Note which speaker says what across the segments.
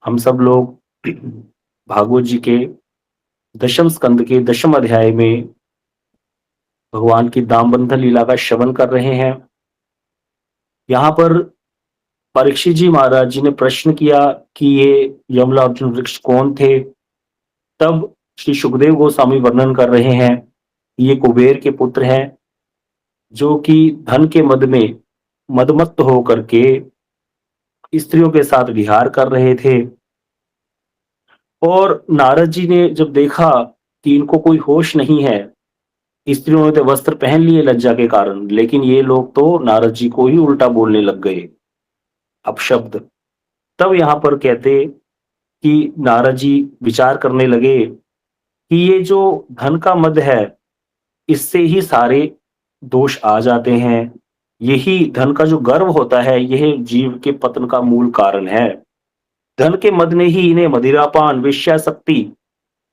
Speaker 1: हम सब लोग भागवत जी के दशम स्कंद के दशम अध्याय में भगवान की दामबंधन लीला का श्रवण कर रहे हैं। यहाँ पर परीक्षित जी महाराज जी ने प्रश्न किया कि ये यमला अर्जुन वृक्ष कौन थे। तब श्री सुखदेव गोस्वामी वर्णन कर रहे हैं, ये कुबेर के पुत्र हैं, जो कि धन के मद में मदमत्त होकर के स्त्रियों के साथ विहार कर रहे थे। और नारद जी ने जब देखा कि इनको कोई होश नहीं है, स्त्रियों ने तो वस्त्र पहन लिए लज्जा के कारण, लेकिन ये लोग तो नारद जी को ही उल्टा बोलने लग गए, अपशब्द। तब यहाँ पर कहते कि नारद जी विचार करने लगे कि ये जो धन का मद है, इससे ही सारे दोष आ जाते हैं। यही धन का जो गर्व होता है, यह जीव के पतन का मूल कारण है। धन के मद ने ही इन्हें मदिरापान, वेश्याशक्ति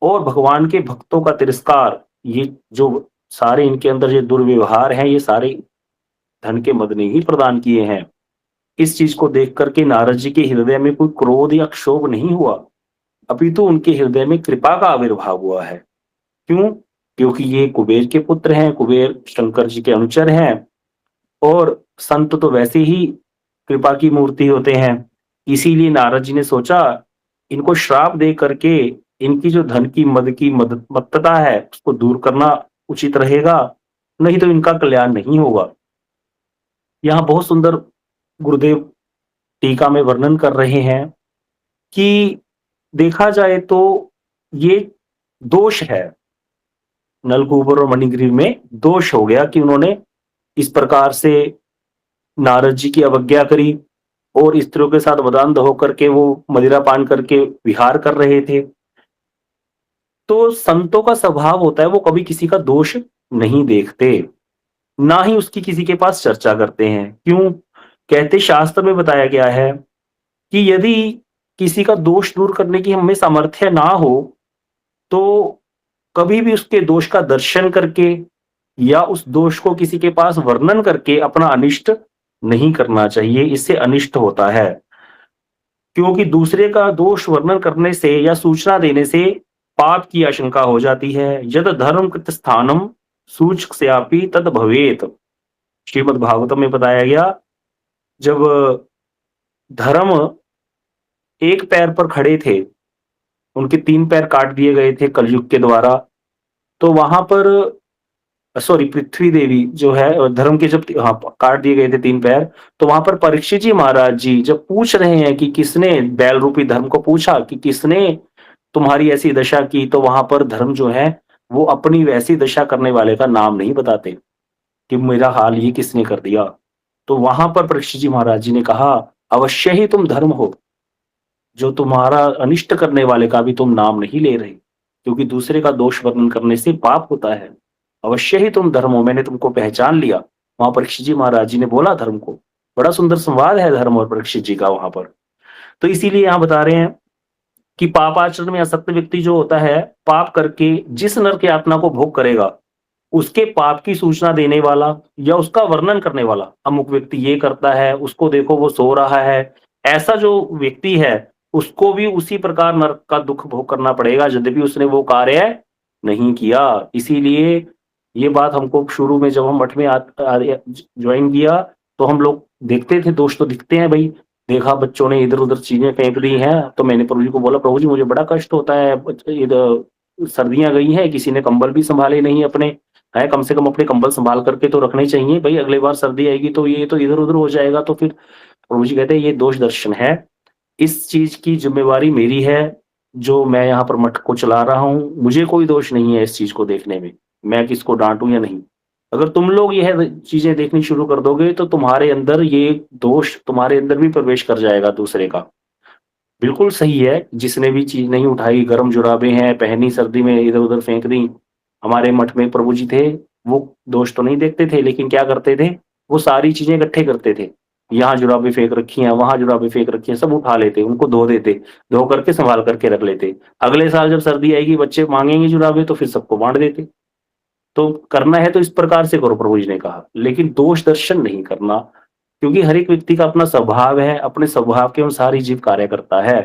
Speaker 1: और भगवान के भक्तों का तिरस्कार, ये जो सारे इनके अंदर ये दुर्व्यवहार हैं, ये सारे धन के मद ने ही प्रदान किए हैं। इस चीज को देख करके नारद जी के हृदय में कोई क्रोध या क्षोभ नहीं हुआ, अपितु उनके हृदय में कृपा का आविर्भाव हुआ है। क्यों? क्योंकि ये कुबेर के पुत्र हैं, कुबेर शंकर जी के अनुचर हैं, और संत तो वैसे ही कृपा की मूर्ति होते हैं। इसीलिए नारद जी ने सोचा, इनको श्राप दे करके इनकी जो धन की मद की मत्तता है, उसको दूर करना उचित रहेगा, नहीं तो इनका कल्याण नहीं होगा। यहाँ बहुत सुंदर गुरुदेव टीका में वर्णन कर रहे हैं कि देखा जाए तो ये दोष है, नलकूबर और मणिग्रीव में दोष हो गया कि उन्होंने इस प्रकार से नारद जी की अवज्ञा करी और स्त्रियों के साथ मदान्ध होकर के वो मदिरा पान करके विहार कर रहे थे। तो संतों का स्वभाव होता है, वो कभी किसी का दोष नहीं देखते, ना ही उसकी किसी के पास चर्चा करते हैं। क्यों? कहते शास्त्र में बताया गया है कि यदि किसी का दोष दूर करने की हमें सामर्थ्य ना हो, तो कभी भी उसके दोष का दर्शन करके या उस दोष को किसी के पास वर्णन करके अपना अनिष्ट नहीं करना चाहिए, इससे अनिष्ट होता है। क्योंकि दूसरे का दोष वर्णन करने से या सूचना देने से पाप की आशंका हो जाती है। यद धर्म कृत स्थानम सूचक्ष्यापि तद भवेत, श्रीमद् भागवतम में बताया गया, जब धर्म एक पैर पर खड़े थे, उनके 3 पैर काट दिए गए थे कलयुग के द्वारा, तो वहां पर सॉरी पृथ्वी देवी जो है, धर्म के जब हाँ काट दिए गए थे 3 पैर, तो वहां पर परीक्षित जी महाराज जी जब पूछ रहे हैं कि किसने बैल रूपी धर्म को पूछा कि किसने तुम्हारी ऐसी दशा की, तो वहां पर धर्म जो है वो अपनी वैसी दशा करने वाले का नाम नहीं बताते कि मेरा हाल ये किसने कर दिया। तो वहां पर परीक्षित जी महाराज जी ने कहा, अवश्य ही तुम धर्म हो, जो तुम्हारा अनिष्ट करने वाले का भी तुम नाम नहीं ले रहे, क्योंकि दूसरे का दोष वर्णन करने से पाप होता है। अवश्य ही तुम धर्म हो, मैंने तुमको पहचान लिया। वहां परीक्षित जी महाराज जी ने बोला धर्म को। बड़ा सुंदर संवाद है धर्म और परीक्षित जी का वहां पर। तो इसीलिए यहाँ बता रहे हैं कि पापाचरण में आसक्त व्यक्ति जो होता है, पाप करके जिस नरक यातना को भोग करेगा, उसके पाप की सूचना देने वाला या उसका वर्णन करने वाला, अमुक व्यक्ति ये करता है, उसको देखो वो सो रहा है, ऐसा जो व्यक्ति है, उसको भी उसी प्रकार नरक का दुख भोग करना पड़ेगा, यद्यपि उसने वो कार्य नहीं किया। इसीलिए ये बात हमको शुरू में जब हम मठ में ज्वाइन किया, तो हम लोग देखते थे, दोष तो दिखते हैं भाई। देखा बच्चों ने इधर उधर चीजें फेंक दी हैं, तो मैंने प्रभु जी को बोला, प्रभु जी मुझे बड़ा कष्ट होता है, इधर सर्दियां गई हैं, किसी ने कंबल भी संभाले नहीं अपने, है कम से कम अपने कंबल संभाल करके तो रखने चाहिए भाई, अगले बार सर्दी आएगी तो ये तो इधर उधर हो जाएगा। तो फिर प्रभु जी कहते हैं ये दोष दर्शन है, इस चीज की जिम्मेवारी मेरी है, जो मैं यहाँ पर मठ को चला रहा हूँ, मुझे कोई दोष नहीं है इस चीज को देखने में, मैं किसको डांटूं या नहीं। अगर तुम लोग यह चीजें देखनी शुरू कर दोगे, तो तुम्हारे अंदर ये दोष तुम्हारे अंदर भी प्रवेश कर जाएगा दूसरे का। बिल्कुल सही है, जिसने भी चीज नहीं उठाई, गर्म जुराबे हैं पहनी, सर्दी में इधर उधर फेंक दी। हमारे मठ में प्रभु जी थे, वो दोष तो नहीं देखते थे, लेकिन क्या करते थे, वो सारी चीजें इकट्ठे करते थे। यहाँ जुराबे फेंक रखी हैं, वहां जुराबे फेंक रखी हैं, सब उठा लेते, उनको धो देते, धो करके संभाल करके रख लेते। अगले साल जब सर्दी आएगी, बच्चे मांगेंगे जुराबे, तो फिर सबको बांट देते। तो करना है तो इस प्रकार से करो, प्रभु जी ने कहा, लेकिन दोष दर्शन नहीं करना, क्योंकि हर एक व्यक्ति का अपना स्वभाव है, अपने स्वभाव के अनुसार ही जीव कार्य करता है।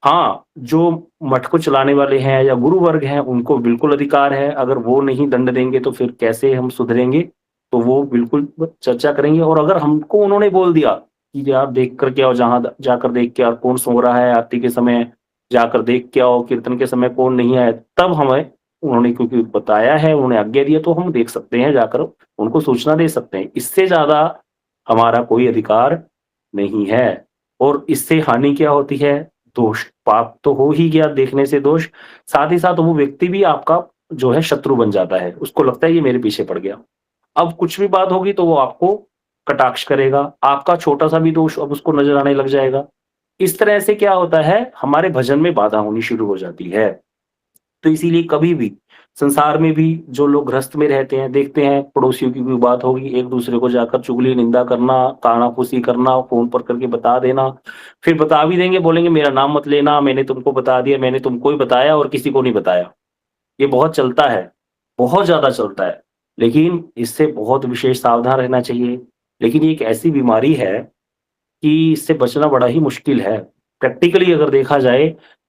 Speaker 1: हाँ, जो मठ को चलाने वाले हैं या गुरु वर्ग हैं, उनको बिल्कुल अधिकार है, अगर वो नहीं दंड देंगे तो फिर कैसे हम सुधरेंगे? तो वो बिल्कुल चर्चा करेंगे और अगर हमको उन्होंने बोल दिया कि आप देख कर के आओ, जहाँ द जाकर देख के आओ कौन सो रहा है आरती के समय, जाकर देख के आओ, कीर्तन के समय कौन नहीं आया, तब हमें उन्होंने क्योंकि बताया है, उन्होंने आज्ञा दी है, तो हम देख सकते हैं जाकर, उनको सूचना दे सकते हैं। इससे ज़्यादा हमारा कोई अधिकार नहीं है और इससे हानि क्या होती है? दोष, पाप तो हो ही गया देखने से दोष, साथ ही साथ वो व्यक्ति भी आपका जो है शत्रु बन जाता है। उसको लगता है ये मेरे पीछे पड़ गया। अब कुछ भी बात होगी तो वो आपको कटाक्ष करेगा, आपका छोटा-सा भी दोष अब उसको नज़र आने लग जाएगा। इस तरह से क्या होता है, हमारे भजन में बाधा होनी शुरू हो जाती है। तो इसीलिए कभी भी संसार में भी जो लोग गृहस्थ में रहते हैं, देखते हैं पड़ोसियों की कोई बात होगी, एक-दूसरे को जाकर चुगली, निंदा करना, काना-फूसी करना, फ़ोन पर करके बता देना। फिर बता भी देंगे, बोलेंगे मेरा नाम मत लेना, मैंने तुमको बता दिया, मैंने तुमको ही बताया और किसी को नहीं बताया। ये बहुत चलता है, बहुत ज़्यादा चलता है। लेकिन इससे बहुत विशेष सावधान रहना चाहिए। लेकिन ये एक ऐसी बीमारी है कि इससे बचना बड़ा ही मुश्किल है। प्रैक्टिकली अगर देखा जाए,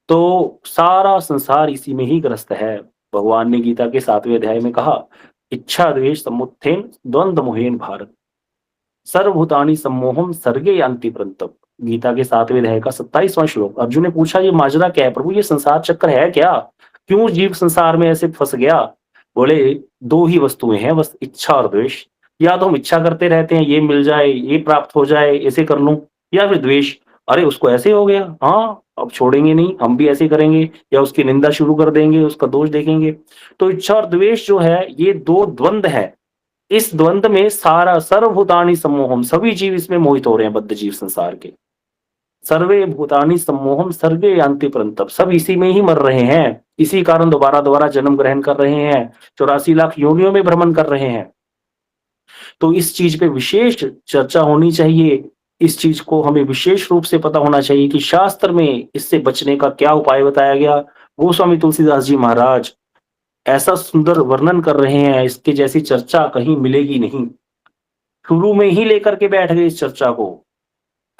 Speaker 1: तो सारा संसार इसी में ही ग्रस्त है। भगवान ने गीता के 7वें अध्याय में कहा, इच्छा द्वेष समुत्थेन द्वंद्व मोहेन भारत, सर्वभूतानि सम्मोहम सर्गे यान्ति परन्तप। गीता के 7वें अध्याय का 27वां श्लोक। अर्जुन ने पूछा ये माजरा क्या है प्रभु, ये संसार चक्र है क्या? क्यों जीव संसार में ऐसे फँस गया? बोले 2 ही वस्तुएँ हैं बस, इच्छा और द्वेष। या तो हम इच्छा करते रहते हैं, ये मिल जाए, ये प्राप्त हो जाए, ऐसे कर लूँ, या फिर द्वेष, अरे उसको ऐसे हो गया, हाँ, अब छोड़ेंगे नहीं, हम भी ऐसे करेंगे, या उसकी निंदा शुरू कर देंगे, उसका दोष देखेंगे। तो इच्छा और द्वेष जो है, ये 2 द्वंद है। इस द्वंद में सारा सर्वभूतानि सम्मोहम, सभी जीव इसमें मोहित हो रहे हैं, बद्ध जीव संसार के। सर्वे भूतानि सम्मोहम सर्गे यान्ति परन्तप, सब इसी में ही मर रहे हैं। इसी कारण दोबारा-दोबारा जन्म ग्रहण कर रहे हैं, 84 लाख योनियों में भ्रमण कर रहे हैं। तो इस चीज पे विशेष चर्चा होनी चाहिए। इस चीज को हमें विशेष रूप से पता होना चाहिए कि शास्त्र में इससे बचने का क्या उपाय बताया गया। गोस्वामी तुलसीदास जी महाराज ऐसा सुंदर वर्णन कर रहे हैं, इसके जैसी चर्चा कहीं मिलेगी नहीं। शुरू में ही लेकर के बैठ गए इस चर्चा को।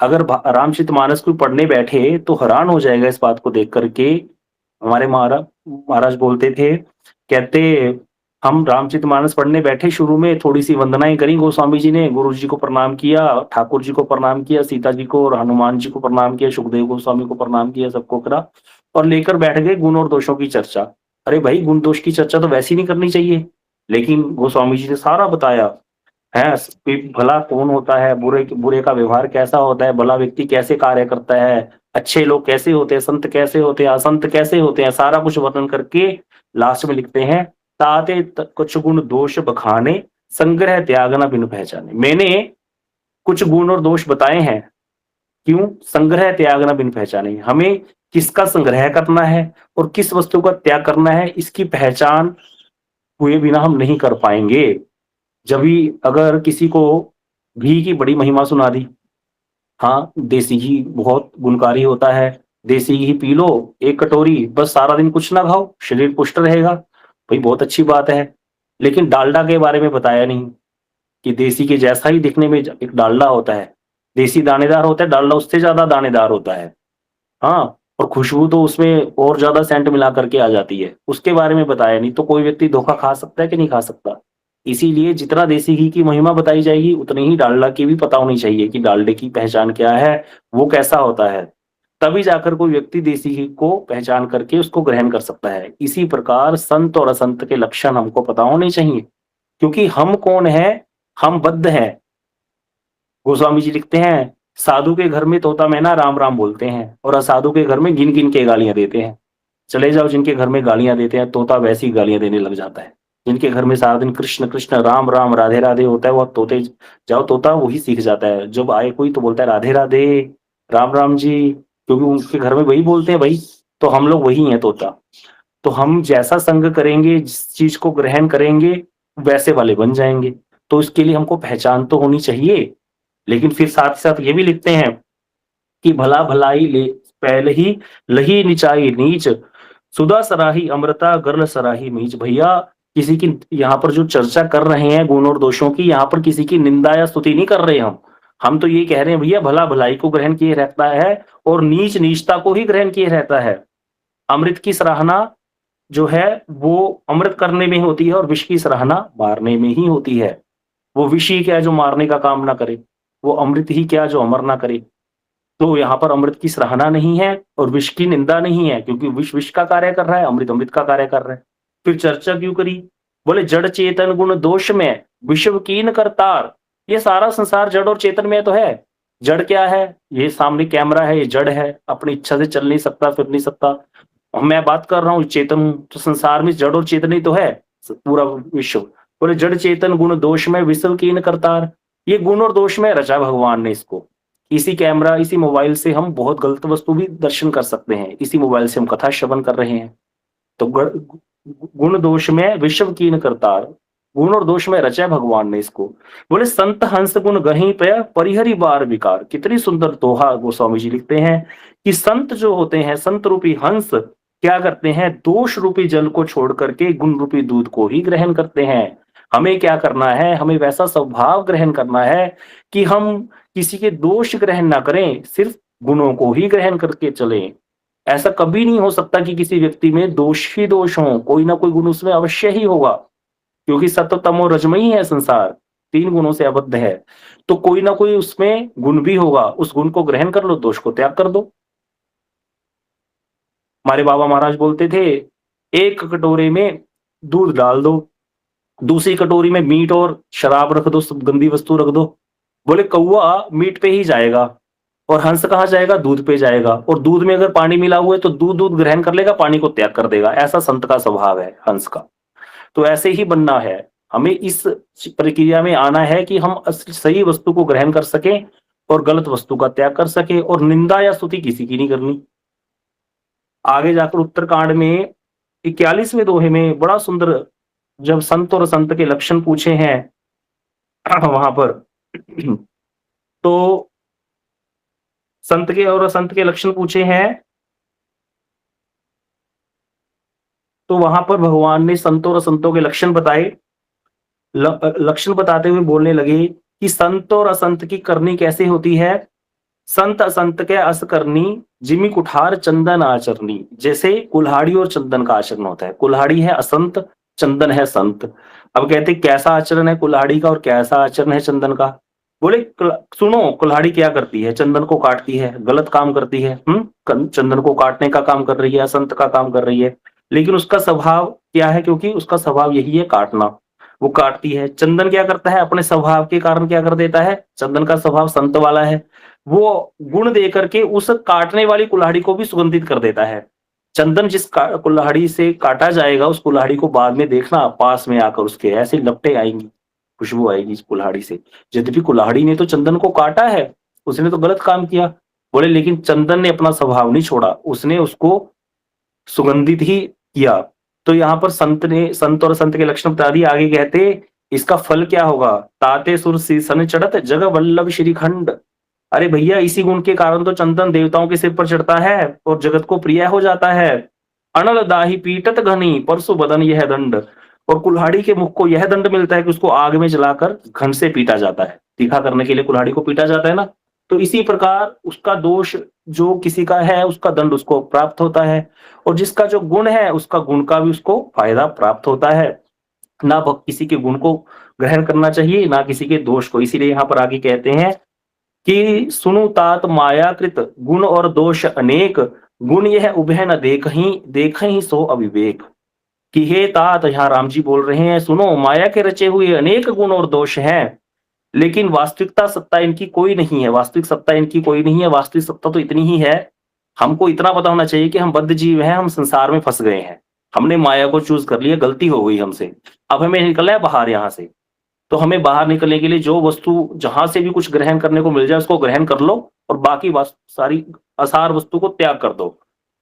Speaker 1: अगर रामचरितमानस को पढ़ने बैठे तो हैरान हो जाएगा इस बात को देख करके। हमारे महाराज बोलते थे, कहते हम रामचरितमानस पढ़ने बैठे, शुरू में थोड़ी सी वंदनाएं करी गोस्वामी जी ने, गुरु जी को प्रणाम किया, ठाकुर जी को प्रणाम किया, सीता जी को और हनुमान जी को प्रणाम किया, सुखदेव गोस्वामी को प्रणाम किया, सबको करा और लेकर बैठ गए गुण और दोषों की चर्चा। अरे भाई, गुण दोष की चर्चा तो वैसी नहीं करनी चाहिए, लेकिन गोस्वामी जी ने सारा बताया है। भला कौन होता है, बुरे बुरे का व्यवहार कैसा होता है, भला व्यक्ति कैसे कार्य करता है, अच्छे लोग कैसे होते हैं, संत कैसे होते हैं, असंत कैसे होते हैं, सारा कुछ वर्णन करके लास्ट में लिखते हैं, ताते कुछ गुण दोष बखाने, संग्रह त्याग न बिनु पहचाने। मैंने कुछ गुण और दोष बताए हैं, क्यों? संग्रह त्याग न बिनु पहचाने। हमें किसका संग्रह करना है और किस वस्तु का त्याग करना है, इसकी पहचान हुए बिना हम नहीं कर पाएंगे। जब भी अगर किसी को घी की बड़ी महिमा सुना दी, हाँ, देसी घी बहुत गुणकारी होता है, देसी घी पी लो 1 कटोरी, बस सारा दिन कुछ ना खाओ, शरीर पुष्ट रहेगा, भाई बहुत अच्छी बात है। लेकिन डालडा के बारे में बताया नहीं कि देसी के जैसा ही दिखने में एक डालडा होता है, देसी दानेदार होता है, डालडा उससे ज़्यादा दानेदार होता है। हाँ, और खुशबू तो उसमें और ज़्यादा सेंट मिला करके आ जाती है, उसके बारे में बताया नहीं। तो कोई व्यक्ति धोखा खा सकता है कि नहीं खा सकता? इसीलिए जितना देसी घी की महिमा बताई जाएगी, उतनी ही डालडा की भी पता होनी चाहिए कि डालडे की पहचान क्या है, वो कैसा होता है। तभी जाकर कोई व्यक्ति देसी घी को पहचान करके उसको ग्रहण कर सकता है। इसी प्रकार संत और असंत के लक्षण हमको पता होने चाहिए, क्योंकि हम कौन हैं? हम बद्ध हैं। गोस्वामी जी लिखते हैं, साधु के घर में तोता मैना राम राम बोलते हैं और असाधु के घर में गिन गिन के गालियां देते हैं। चले जाओ जिनके घर में गालियां देते हैं, तोता वैसी गालियां देने लग जाता है। जिनके घर में सारा दिन कृष्ण कृष्ण राम राम राधे राधे होता है, वो तोते जाओ, तोता वही सीख जाता है। जब आए कोई तो बोलता है राधे राधे, राम राम जी, क्योंकि उनके घर में वही बोलते हैं भाई। तो हम लोग वही हैं तोता। तो हम जैसा संग करेंगे, जिस चीज को ग्रहण करेंगे, वैसे वाले बन जाएंगे। तो इसके लिए हमको पहचान तो होनी चाहिए। लेकिन फिर साथ ही साथ ये भी लिखते हैं कि भला भलाई ले पहले ही लही निचाई नीच, सुधा सराही अमृता गर्ल सराही मीच। भैया, किसी की यहाँ पर जो चर्चा कर रहे हैं गुण और दोषों की, यहाँ पर किसी की निंदा या स्तुति नहीं कर रहे हम। हम तो ये कह रहे हैं भैया भला भलाई को ग्रहण किए रहता है और नीच नीचता को ही ग्रहण किए रहता है। अमृत की सराहना जो है वो अमृत करने में होती है और विष की सराहना मारने में ही होती है। वो विष ही क्या जो मारने का काम ना करे, वो अमृत ही क्या जो अमर ना करे। तो यहाँ पर अमृत की सराहना नहीं है और विष की निंदा नहीं है, क्योंकि विष विष का कार्य कर रहा है, अमृत अमृत का कार्य कर रहा है। फिर चर्चा क्यों करी? बोले जड़ चेतन गुण दोष में विश्व कीन करतार। ये सारा संसार जड़ और चेतन में तो है। जड़ क्या है? ये सामने कैमरा है, ये जड़ है, अपनी इच्छा से चल नहीं सकता, फिर नहीं सकता। और मैं बात कर रहा हूँ चेतन हूं, तो संसार में जड़ और चेतन ही तो है पूरा विश्व। बोले जड़ चेतन गुण दोष में विश्व कीन करतार। ये गुण और दोष में रचा भगवान ने इसको। इसी कैमरा, इसी मोबाइल से हम बहुत गलत वस्तु भी दर्शन कर सकते हैं। इसी मोबाइल से हम कथा श्रवण कर रहे हैं। तो गुण दोष में विश्व कीन करतार, गुण और दोष में रचा भगवान ने इसको। बोले संत हंस गुण गहीं पे परिहरी बार विकार। कितनी सुंदर दोहा गोस्वामी जी लिखते हैं कि संत जो होते हैं, संत रूपी हंस क्या करते हैं? दोष रूपी जल को छोड़ करके गुण रूपी दूध को ही ग्रहण करते हैं। हमें क्या करना है? हमें वैसा स्वभाव ग्रहण करना है कि हम किसी के दोष ग्रहण ना करें, सिर्फ गुणों को ही ग्रहण करके चलें। ऐसा कभी नहीं हो सकता कि किसी व्यक्ति में दोष ही दोष हो, कोई ना कोई गुण उसमें अवश्य ही होगा, क्योंकि सत्व तमो रजमयी है संसार, 3 गुणों से आबद्ध है। तो कोई ना कोई उसमें गुण भी होगा, उस गुण को ग्रहण कर लो, दोष को त्याग कर दो। हमारे बाबा महाराज बोलते थे, एक कटोरे में दूध डाल दो, दूसरी कटोरी में मीट और शराब रख दो, सब गंदी वस्तु रख दो। बोले कौवा मीट पे ही जाएगा और हंस कहाँ जाएगा? दूध पे जाएगा। और दूध में अगर पानी मिला हुआ है तो दूध दूध ग्रहण कर लेगा, पानी को त्याग कर देगा। ऐसा संत का स्वभाव है, हंस का। तो ऐसे ही बनना है, हमें इस प्रक्रिया में आना है कि हम सही वस्तु को ग्रहण कर सकें और गलत वस्तु का त्याग कर सके, और निंदा या स्तुति किसी की नहीं करनी। आगे जाकर उत्तरकांड में 41वें दोहे में बड़ा सुंदर, जब संत और असंत के लक्षण पूछे हैं वहां पर तो संत के और असंत के लक्षण पूछे हैं, तो वहां पर भगवान ने संत और असंतों के लक्षण बताए। लक्षण बताते हुए बोलने लगे कि संत और असंत की करनी कैसे होती है? संत असंत के अस करनी, जिमी कुठार चंदन आचरनी। जैसे कुल्हाड़ी और चंदन का आचरण होता है, कुल्हाड़ी है असंत, चंदन है संत। अब कहते कैसा आचरण है कुल्हाड़ी का और कैसा आचरण है चंदन का? बोले सुनो, कुल्हाड़ी क्या करती है? चंदन को काटती है, गलत काम करती है। चंदन को काटने का काम कर रही है, असंत का काम कर रही है, लेकिन उसका स्वभाव क्या है? क्योंकि उसका स्वभाव यही है काटना, वो काटती है। चंदन क्या करता है? अपने स्वभाव के कारण क्या कर देता है? चंदन का स्वभाव संत वाला है, वो गुण दे करके उस काटने वाली कुल्हाड़ी को भी सुगंधित कर देता है। चंदन जिस कुल्हाड़ी से काटा जाएगा, उस कुल्हाड़ी को बाद में देखना, पास में आकर उसके ऐसे लपटें आएंगी, खुशबू आएगी इस कुल्हाड़ी से। यद्यपि कुल्हाड़ी ने तो चंदन को काटा है, उसने तो गलत काम किया। बोले लेकिन चंदन ने अपना स्वभाव नहीं छोड़ा, उसने उसको सुगंधित ही किया। तो यहाँ पर संत और संत के लक्षण बता दिए। आगे कहते इसका फल क्या होगा? ताते सुर सन चढ़त जग वल्लभ श्रीखंड। अरे भैया, इसी गुण के कारण तो चंदन देवताओं के सिर पर चढ़ता है और जगत को प्रिय हो जाता है। अनल दाही पीटत घनी परसु बदन यह दंड। और कुल्हाड़ी के मुख को यह दंड मिलता है कि उसको आग में जलाकर घन से पीटा जाता है। तीखा करने के लिए कुल्हाड़ी को पीटा जाता है ना, तो इसी प्रकार उसका दोष जो किसी का है, उसका दंड उसको प्राप्त होता है, और जिसका जो गुण है, उसका गुण का भी उसको फायदा प्राप्त होता है। ना किसी के गुण को ग्रहण करना चाहिए, ना किसी के दोष को। इसीलिए यहाँ पर आगे कहते हैं कि सुनु तात मायाकृत गुण और दोष अनेक, गुण यह उभय न देख ही सो अविवेक। कि हे तात, यहाँ राम जी बोल रहे हैं, सुनो, माया के रचे हुए अनेक गुण और दोष हैं, लेकिन वास्तविकता सत्ता इनकी कोई नहीं है। वास्तविक सत्ता इनकी कोई नहीं है। वास्तविक सत्ता तो इतनी ही है, हमको इतना पता होना चाहिए कि हम बद्ध जीव हैं, हम संसार में फंस गए हैं, हमने माया को चूज कर लिया, गलती हो गई हमसे। अब हमें निकलना है बाहर यहाँ से। तो हमें बाहर निकलने के लिए जो वस्तु जहां से भी कुछ ग्रहण करने को मिल जाए उसको ग्रहण कर लो, और बाकी सारी असार वस्तु को त्याग कर दो।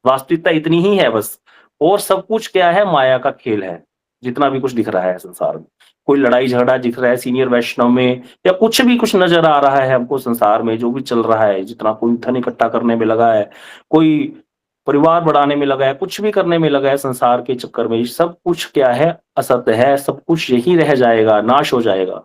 Speaker 1: वास्तविकता इतनी ही है बस, और सब कुछ क्या है? माया का खेल है। जितना भी कुछ दिख रहा है संसार में, कोई लड़ाई झगड़ा दिख रहा है सीनियर वैष्णव में, या कुछ भी कुछ नजर आ रहा है हमको संसार में, जो भी चल रहा है, जितना कोई धन इकट्ठा करने में लगा है, कोई परिवार बढ़ाने में लगा है, कुछ भी करने में लगा है संसार के चक्कर में, सब कुछ क्या है? असत्य है। सब कुछ यही रह जाएगा, नाश हो जाएगा।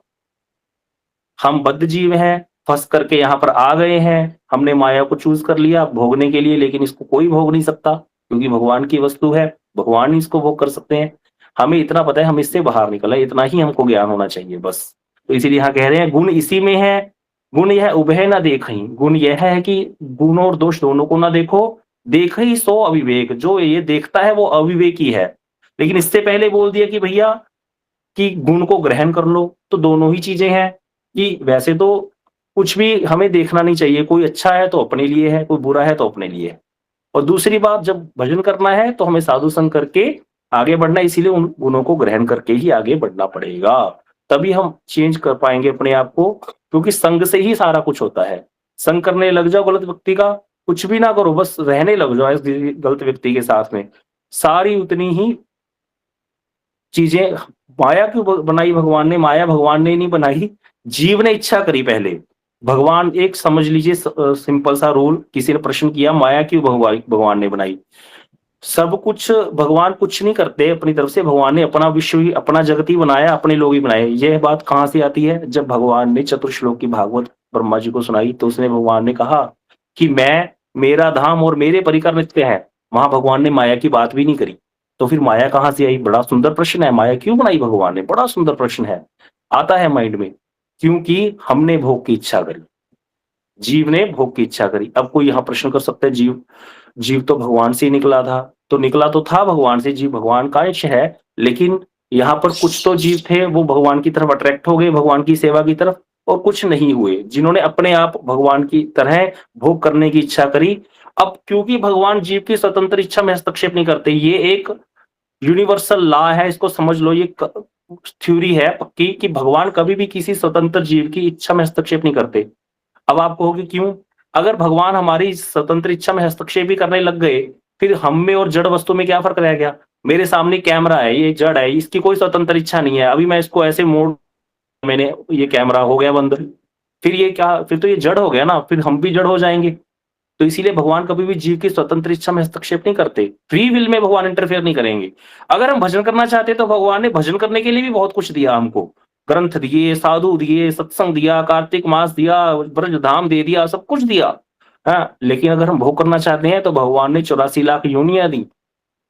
Speaker 1: हम बद्ध जीव हैं, फँस करके यहाँ पर आ गए हैं, हमने माया को चूज़ कर लिया भोगने के लिए, लेकिन इसको कोई भोग नहीं सकता क्योंकि भगवान की वस्तु है, भगवान ही इसको भोग कर सकते हैं। हमें इतना पता है हम इससे बाहर निकल आए, इतना ही हमको ज्ञान होना चाहिए बस। तो इसीलिए यहाँ कह रहे हैं गुण इसी में है, गुण यह उभय ना देखहीं, गुण यह है कि गुण और दोष दोनों को ना देखो, देखहि सो अविवेक, जो ये देखता है वो अविवेकी है। लेकिन इससे पहले बोल दिया कि भैया कि गुण को ग्रहण कर लो, तो दोनों ही चीज़ें हैं कि वैसे तो कुछ भी हमें देखना नहीं चाहिए, कोई अच्छा है तो अपने लिए है, कोई बुरा है तो अपने लिए है। और दूसरी बात जब भजन करना है तो हमें साधु संग करके आगे बढ़ना है, इसीलिए उन गुणों को ग्रहण करके ही आगे बढ़ना पड़ेगा। तभी हम चेंज कर पाएँगे अपने आप को, क्योंकि संग से ही सारा कुछ होता है। संग करने लग जाओ गलत व्यक्ति का, कुछ भी ना करो, बस रहने लग जाओ इस गलत व्यक्ति के साथ में। सारी उतनी ही चीज़ें माया क्यों बनाई भगवान ने? माया भगवान ने नहीं बनाई, जीव ने इच्छा करी पहले। भगवान एक समझ लीजिए सिंपल सा रूल, किसी ने प्रश्न किया माया क्यों भगवान ने बनाई? सब कुछ भगवान कुछ नहीं करते अपनी तरफ से, भगवान ने अपना विश्व ही, अपना जगत ही बनाया, अपने लोग ही बनाए। यह बात कहाँ से आती है? जब भगवान ने चतुर्श्लोक की भागवत ब्रह्मा जी को सुनाई, तो उसने भगवान ने कहा कि मैं, मेरा धाम और मेरे परिकर नित्य हैं। वहाँ भगवान ने माया की बात भी नहीं करी। तो फिर माया कहाँ से आई? बड़ा सुंदर प्रश्न है, माया क्यों बनाई भगवान ने? बड़ा सुंदर प्रश्न है, आता है माइंड में। क्योंकि हमने भोग की इच्छा करी, जीव ने भोग की इच्छा करी। अब कोई यहाँ प्रश्न कर सकता है, जीव जीव तो भगवान से ही निकला था, तो निकला तो था भगवान से, जीव भगवान का अंश है, लेकिन यहाँ पर कुछ तो जीव थे वो भगवान की तरफ अट्रैक्ट हो गए, भगवान की सेवा की तरफ, और कुछ नहीं हुए, जिन्होंने अपने आप भगवान की तरह भोग करने की इच्छा करी। अब क्योंकि भगवान जीव की स्वतंत्र इच्छा में हस्तक्षेप नहीं करते, ये एक यूनिवर्सल लॉ है, इसको समझ लो, ये थ्योरी है पक्की कि भगवान कभी भी किसी स्वतंत्र जीव की इच्छा में हस्तक्षेप नहीं करते। अब आप कहोगे क्यों? अगर भगवान हमारी स्वतंत्र इच्छा में हस्तक्षेप ही करने लग गए, फिर हम में और जड़ वस्तु में क्या फ़र्क रह गया? मेरे सामने कैमरा है, ये जड़ है, इसकी कोई स्वतंत्र इच्छा नहीं है। अभी मैं इसको ऐसे मोड़, मैंने ये कैमरा हो गया बंद। फिर ये क्या? फिर तो ये जड़ हो गया ना, फिर हम भी जड़ हो जाएँगे। तो इसीलिए भगवान कभी भी जीव की स्वतंत्र इच्छा में हस्तक्षेप नहीं करते। फ्री विल में भगवान इंटरफेयर नहीं करेंगे। अगर हम भजन करना चाहते हैं तो भगवान ने भजन करने के लिए भी बहुत कुछ दिया हमको। ग्रंथ दिए, साधु दिए, सत्संग दिया, कार्तिक मास दिया, ब्रज धाम दे दिया, सब कुछ दिया। हाँ, लेकिन अगर हम भोग करना चाहते हैं तो भगवान ने 84 लाख योनियाँ दी।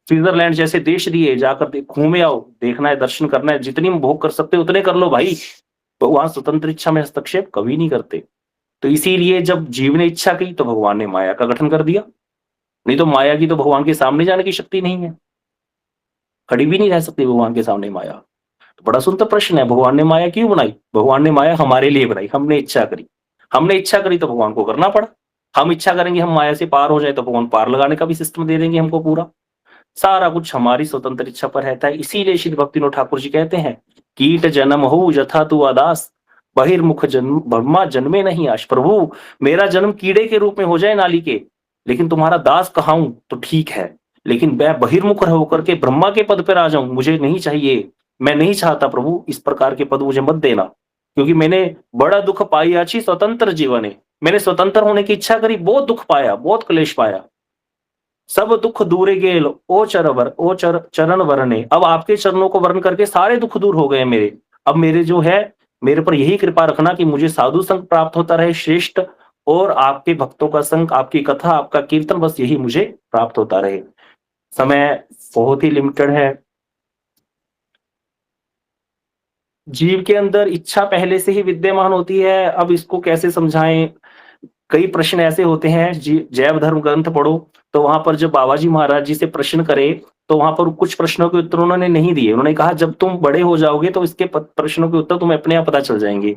Speaker 1: स्विट्जरलैंड जैसे देश दिए, जाकर घूमे आओ, देखना है, दर्शन करना है, जितनी भोग कर सकते हो उतने कर लो भाई। भगवान स्वतंत्र इच्छा में हस्तक्षेप कभी नहीं करते। तो इसीलिए जब जीव ने इच्छा की तो भगवान ने माया का गठन कर दिया। नहीं तो माया की तो भगवान के सामने जाने की शक्ति नहीं है, खड़ी भी नहीं रह सकती भगवान के सामने माया। तो बड़ा सुंदर प्रश्न है, भगवान ने माया क्यों बनाई? भगवान ने माया हमारे लिए बनाई, हमने इच्छा करी। हमने इच्छा करी तो भगवान को करना पड़ा। हम इच्छा करेंगे हम माया से पार हो जाए तो भगवान पार लगाने का भी सिस्टम दे देंगे हमको पूरा। सारा कुछ हमारी स्वतंत्र इच्छा पर रहता है। इसीलिए श्री भक्तिनोद ठाकुर जी कहते हैं, कीट जन्म हो यथा तू अदास, बहिर्मुख जन्म ब्रह्मा जन्मे नहीं आश। प्रभु, मेरा जन्म कीड़े के रूप में हो जाए नाली के, लेकिन तुम्हारा दास कहाऊं तो ठीक है, लेकिन मैं बहिर्मुख होकर के ब्रह्मा के पद पर आ जाऊं, मुझे नहीं चाहिए। मैं नहीं चाहता प्रभु, इस प्रकार के पद मुझे मत देना, क्योंकि मैंने बड़ा दुख पाई अच्छी स्वतंत्र जीवन है। मैंने स्वतंत्र होने की इच्छा करी, बहुत दुख पाया, बहुत क्लेश पाया। सब दुख दूरे गेल ओ चरण वरने। अब आपके चरणों को वर्ण करके सारे दुख दूर हो गए मेरे। अब मेरे जो है, मेरे पर यही कृपा रखना कि मुझे साधु संग प्राप्त होता रहे श्रेष्ठ, और आपके भक्तों का संग, आपकी कथा, आपका कीर्तन, बस यही मुझे प्राप्त होता रहे। समय बहुत ही लिमिटेड है। जीव के अंदर इच्छा पहले से ही विद्यमान होती है, अब इसको कैसे समझाएं? कई प्रश्न ऐसे होते हैं, जैव धर्म ग्रंथ पढ़ो, तो वहां पर जब बाबा जी महाराज जी से प्रश्न करे, तो वहां पर कुछ प्रश्नों के उत्तर उन्होंने नहीं दिए। उन्होंने कहा जब तुम बड़े हो जाओगे तो इसके प्रश्नों के उत्तर तुम्हें अपने आप पता चल जाएंगे।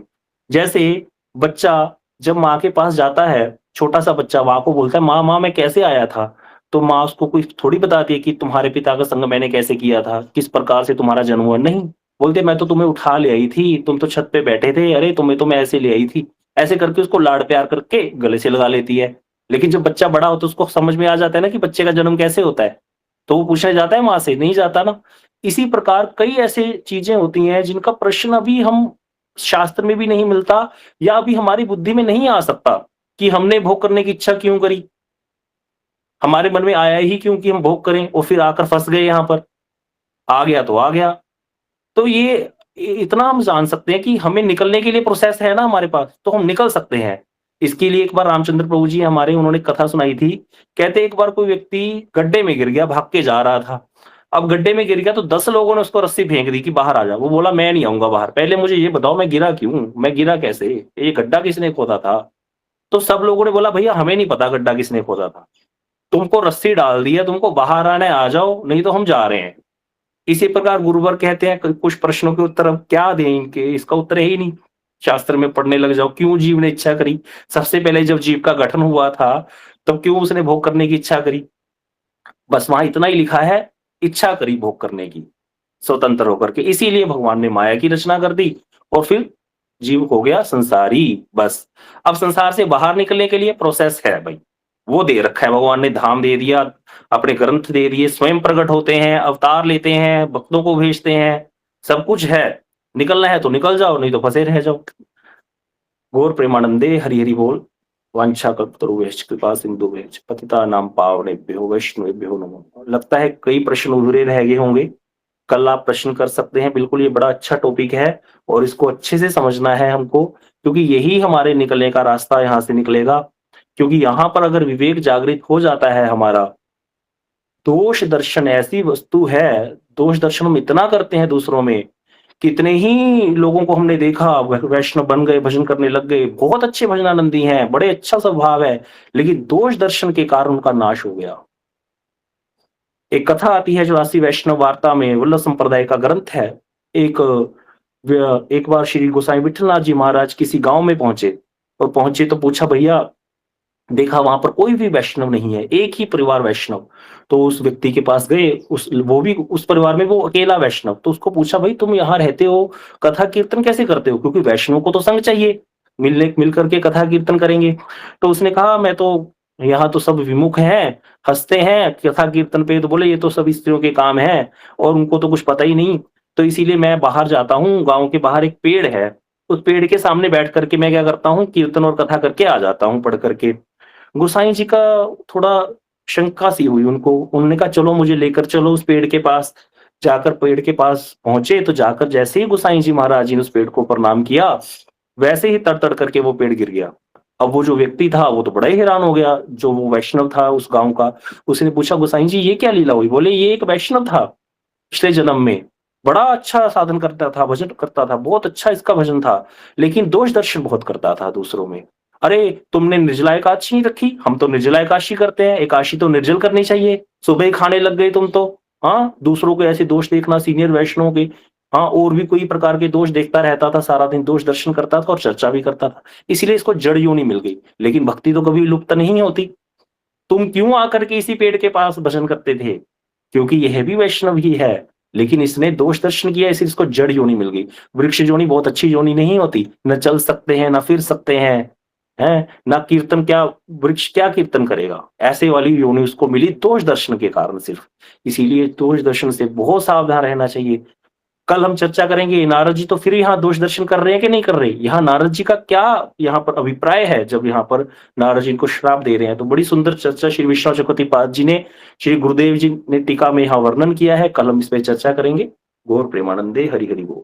Speaker 1: जैसे बच्चा जब माँ के पास जाता है, छोटा सा बच्चा माँ को बोलता है, माँ माँ मैं कैसे आया था, तो माँ उसको कोई थोड़ी बताती है कि तुम्हारे पिता का संग मैंने कैसे किया था, किस प्रकार से तुम्हारा जन्म हुआ। नहीं, बोलते मैं तो तुम्हें उठा ले आई थी, तुम तो छत पे बैठे थे, अरे तुम्हें तो मैं ऐसे ले आई थी। ऐसे करके उसको लाड प्यार करके गले से लगा लेती है। लेकिन जब बच्चा बड़ा होता है उसको समझ में आ जाता है ना कि बच्चे का जन्म कैसे होता है, तो वो पूछने जाता है माँ से, नहीं जाता ना। इसी प्रकार कई ऐसे चीजें होती हैं जिनका प्रश्न अभी हम शास्त्र में भी नहीं मिलता, या अभी हमारी बुद्धि में नहीं आ सकता कि हमने भोग करने की इच्छा क्यों करी, हमारे मन में आया ही क्यों कि हम भोग करें, और फिर आकर फंस गए यहाँ पर। आ गया तो आ गया। तो ये इतना हम जान सकते हैं कि हमें निकलने के लिए प्रोसेस है ना हमारे पास, तो हम निकल सकते हैं। इसके लिए एक बार रामचंद्र प्रभु जी हमारे उन्होंने कथा सुनाई थी। कहते एक बार कोई व्यक्ति गड्ढे में गिर गया, भाग के जा रहा था। अब गड्ढे में गिर गया तो 10 लोगों ने उसको रस्सी फेंक दी कि बाहर आ जा। वो बोला मैं नहीं आऊँगा बाहर, पहले मुझे ये बताओ मैं गिरा क्यों? मैं गिरा कैसे? ये गड्ढा किसने खोदा था? तो सब लोगों ने बोला भैया हमें नहीं पता गड्ढा किसने खोदा था। तुमको रस्सी डाल दी है, तुमको बाहर आना है आ जाओ, नहीं तो हम जा रहे हैं। इसी प्रकार गुरुवर कहते हैं कुछ प्रश्नों के उत्तर अब क्या दें इनके, इसका उत्तर है ही नहीं। शास्त्र में पढ़ने लग जाओ, क्यों जीव ने इच्छा करी? सबसे पहले जब जीव का गठन हुआ था, तब क्यों उसने भोग करने की इच्छा करी? बस वहाँ इतना ही लिखा है, इच्छा करी भोग करने की, स्वतंत्र होकर के। इसीलिए भगवान ने माया की रचना कर दी और फिर जीव हो गया संसारी, बस। अब संसार से बाहर निकलने के लिए प्रोसेस है भई, वो दे रखा है भगवान ने, धाम दे दिया, अपने ग्रंथ दे दिए, स्वयं प्रकट होते हैं, अवतार लेते हैं, भक्तों को भेजते हैं, सब कुछ है। निकलना है तो निकल जाओ, नहीं तो फंसे रह जाओ। गौर प्रेमानंदे हरि हरि बोल। वांछाकल्पतरुभ्यश्च कृपा सिंधुभ्यश्च पतितानां पावनेभ्यो वैष्णवेभ्यो नमः। लगता है कई प्रश्न अधूरे रह गए होंगे, कल आप प्रश्न कर सकते हैं। बिल्कुल ये बड़ा अच्छा टॉपिक है और इसको अच्छे से समझना है हमको, क्योंकि यही हमारे निकलने का रास्ता यहाँ से निकलेगा। क्योंकि यहाँ पर अगर विवेक जागृत हो जाता है हमारा, दोष दर्शन ऐसी वस्तु है, दोष दर्शन हम इतना करते हैं दूसरों में, कितने ही लोगों को हमने देखा वैष्णव बन गए, भजन करने लग गए, बहुत अच्छे भजनानंदी हैं, बड़े अच्छा स्वभाव है, लेकिन दोष दर्शन के कारण उनका नाश हो गया। एक कथा आती है 84 वैष्णव वार्ता में, वल्लभ संप्रदाय का ग्रंथ है। एक एक बार श्री गोसाई विठलनाथ जी महाराज किसी गांव में पहुंचे और पहुंचे तो पूछा भैया, देखा वहां पर कोई भी वैष्णव नहीं है, एक ही परिवार वैष्णव। तो उस व्यक्ति के पास गए, उस वो भी उस परिवार में वो अकेला वैष्णव। तो उसको पूछा भाई तुम यहाँ रहते हो, कथा कीर्तन कैसे करते हो? क्योंकि वैष्णव को तो संग चाहिए, मिल करके कथा कीर्तन करेंगे। तो उसने कहा मैं तो यहाँ तो सब विमुख हैं, हंसते हैं कथा कीर्तन पे, तो बोले ये तो सब स्त्रियों के काम है और उनको तो कुछ पता ही नहीं। तो इसीलिए मैं बाहर जाता हूँ, गाँव के बाहर एक पेड़ है, उस पेड़ के सामने बैठ करके मैं क्या करता हूँ, कीर्तन और कथा करके आ जाता हूँ पढ़ करके। गोसाई जी का थोड़ा शंका सी हुई उनको, उन्होंने कहा चलो मुझे लेकर चलो उस पेड़ के पास। जाकर पेड़ के पास पहुंचे तो जाकर जैसे ही गोसाई जी महाराज जी ने उस पेड़ को प्रणाम किया, वैसे ही तर कर के वो पेड़ गिर गया। अब वो जो व्यक्ति था वो तो बड़ा ही हैरान हो गया, जो वो वैष्णव था उस गांव का। उसने पूछा गोसाई जी ये क्या लीला हुई? बोले ये एक वैष्णव था, पिछले जन्म में बड़ा अच्छा साधन करता था, भजन करता था, बहुत अच्छा इसका भजन था, लेकिन दोष दर्शन बहुत करता था दूसरों में। अरे तुमने निर्जला एकादशी नहीं रखी? हम तो निर्जला एकादशी करते हैं, एकादशी तो निर्जल करनी चाहिए, सुबह ही खाने लग गए तुम तो। हाँ, दूसरों को ऐसे दोष देखना, सीनियर वैष्णव के, हाँ और भी कोई प्रकार के दोष देखता रहता था, सारा दिन दोष दर्शन करता था और चर्चा भी करता था, इसलिए इसको जड़ योनि मिल गई। लेकिन भक्ति तो कभी लुप्त नहीं होती। तुम क्यों आकर के इसी पेड़ के पास भजन करते थे? क्योंकि यह भी वैष्णव ही है, लेकिन इसने दोष दर्शन किया, इसलिए इसको जड़ योनि मिल गई। वृक्ष योनि बहुत अच्छी योनि नहीं होती, न चल सकते हैं न फिर सकते हैं ना कीर्तन, क्या वृक्ष क्या कीर्तन करेगा? ऐसे वाली योनि उसको मिली दोष दर्शन के कारण सिर्फ। इसीलिए दोष दर्शन से बहुत सावधान रहना चाहिए। कल हम चर्चा करेंगे नारद जी तो फिर यहाँ दोष दर्शन कर रहे हैं कि नहीं कर रहे? यहाँ नारद जी का क्या यहाँ पर अभिप्राय है जब यहाँ पर नारद जी इनको श्राप दे रहे हैं? तो बड़ी सुंदर चर्चा श्री विष्णु चक्रवर्तीपाद जी ने, श्री गुरुदेव जी ने टीका में यहाँ वर्णन किया है। कल हम इस पे चर्चा करेंगे। गौर प्रेमानंदे हरि हरि बोल।